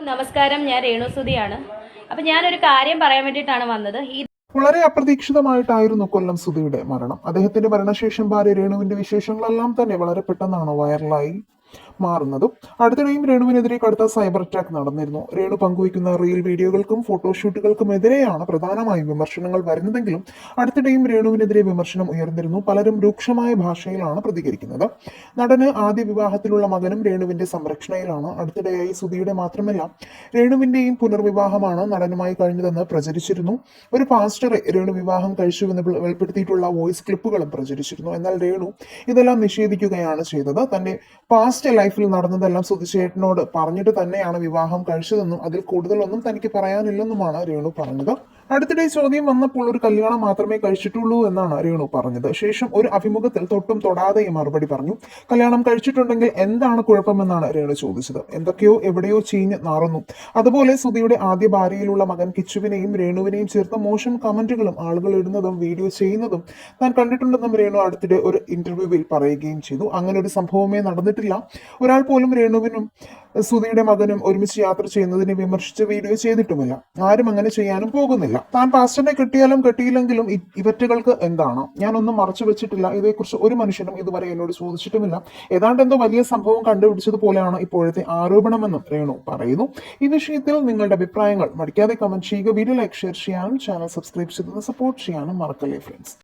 നമസ്കാരം, ഞാൻ രേണുസുതിയാണ്. അപ്പൊ ഞാനൊരു കാര്യം പറയാൻ വേണ്ടിയിട്ടാണ് വന്നത്. വളരെ അപ്രതീക്ഷിതമായിട്ടായിരുന്നു കൊല്ലം സുധിയുടെ മരണം. അദ്ദേഹത്തിന്റെ മരണശേഷം ഭാര്യ രേണുവിന്റെ വിശേഷങ്ങളെല്ലാം തന്നെ വളരെ പെട്ടെന്നാണ് വൈറലായി മാറുന്നതും. അടുത്തിടെയും രേണുവിനെതിരെ കടുത്ത സൈബർ അറ്റാക്ക് നടന്നിരുന്നു. രേണു പങ്കുവയ്ക്കുന്ന റീൽ വീഡിയോകൾക്കും ഫോട്ടോഷൂട്ടുകൾക്കും എതിരെയാണ് പ്രധാനമായും വിമർശനങ്ങൾ വരുന്നതെങ്കിലും അടുത്തിടെയും രേണുവിനെതിരെ വിമർശനം ഉയർന്നിരുന്നു. പലരും രൂക്ഷമായ ഭാഷയിലാണ് പ്രതികരിക്കുന്നത്. നടന് ആദ്യ വിവാഹത്തിലുള്ള മകനും രേണുവിന്റെ സംരക്ഷണയിലാണ്. അടുത്തിടെയായി സുധിയുടെ മാത്രമല്ല രേണുവിന്റെയും പുനർവിവാഹമാണ് നടനുമായി കഴിഞ്ഞതെന്ന് പ്രചരിച്ചിരുന്നു. ഒരു പാസ്റ്ററെ രേണു വിവാഹം കഴിച്ചുവെന്ന് വെളിപ്പെടുത്തിയിട്ടുള്ള വോയിസ് ക്ലിപ്പുകളും പ്രചരിച്ചിരുന്നു. എന്നാൽ രേണു ഇതെല്ലാം നിഷേധിക്കുകയാണ് ചെയ്തത്. തന്റെ പാസ്റ്റ് ലൈഫിൽ നടന്നതെല്ലാം സുധിച്ചേട്ടനോട് പറഞ്ഞിട്ട് തന്നെയാണ് വിവാഹം കഴിച്ചതെന്നും അതിൽ കൂടുതലൊന്നും തനിക്ക് പറയാനില്ലെന്നുമാണ് രേണു പറഞ്ഞത്. അടുത്തിടെ ചോദ്യം വന്നപ്പോൾ ഒരു കല്യാണം മാത്രമേ കഴിച്ചിട്ടുള്ളൂ എന്നാണ് രേണു പറഞ്ഞത്. ശേഷം ഒരു അഭിമുഖത്തിൽ തൊട്ടും തൊടാതെയും മറുപടി പറഞ്ഞു. കല്യാണം കഴിച്ചിട്ടുണ്ടെങ്കിൽ എന്താണ് കുഴപ്പമെന്നാണ് രേണു ചോദിച്ചത്. എന്തൊക്കെയോ എവിടെയോ ചീഞ്ഞ് നാറുന്നു. അതുപോലെ സുധിയുടെ ആദ്യ ഭാര്യയിലുള്ള മകൻ കിച്ചുവിനെയും രേണുവിനെയും ചേർത്ത് മോശം കമന്റുകളും ആളുകൾ ഇടുന്നതും വീഡിയോ ചെയ്യുന്നതും താൻ കണ്ടിട്ടുണ്ടെന്നും രേണു അടുത്തിടെ ഒരു ഇന്റർവ്യൂവിൽ പറയുകയും ചെയ്തു. അങ്ങനെ ഒരു സംഭവമേ നടന്നിട്ടില്ല. ഒരാൾ പോലും രേണുവിനും സുധിയുടെ മകനും ഒരുമിച്ച് യാത്ര ചെയ്യുന്നതിനെ വിമർശിച്ച് വീഡിയോ ചെയ്തിട്ടുമില്ല. ആരും അങ്ങനെ ചെയ്യാനും പോകുന്നില്ല. താൻ പാസ്റ്ററിനെ കിട്ടിയാലും കിട്ടിയില്ലെങ്കിലും ഇവറ്റുകൾക്ക് എന്താണ്? ഞാനൊന്നും മറച്ചു വെച്ചിട്ടില്ല. ഇതേക്കുറിച്ച് ഒരു മനുഷ്യനും ഇതുവരെ എന്നോട് ചോദിച്ചിട്ടുമില്ല. ഏതാണ്ട് എന്തോ വലിയ സംഭവം കണ്ടുപിടിച്ചതുപോലെയാണ് ഇപ്പോഴത്തെ ആരോപണമെന്നും രേണു പറയുന്നു. ഈ വിഷയത്തിൽ നിങ്ങളുടെ അഭിപ്രായങ്ങൾ മടിക്കാതെ കമന്റ് ചെയ്യുക. വീഡിയോ ലൈക്ക്, ഷെയർ ചെയ്യാനും ചാനൽ സബ്സ്ക്രൈബ് ചെയ്ത് സപ്പോർട്ട് ചെയ്യാനും മറക്കല്ലേ ഫ്രണ്ട്സ്.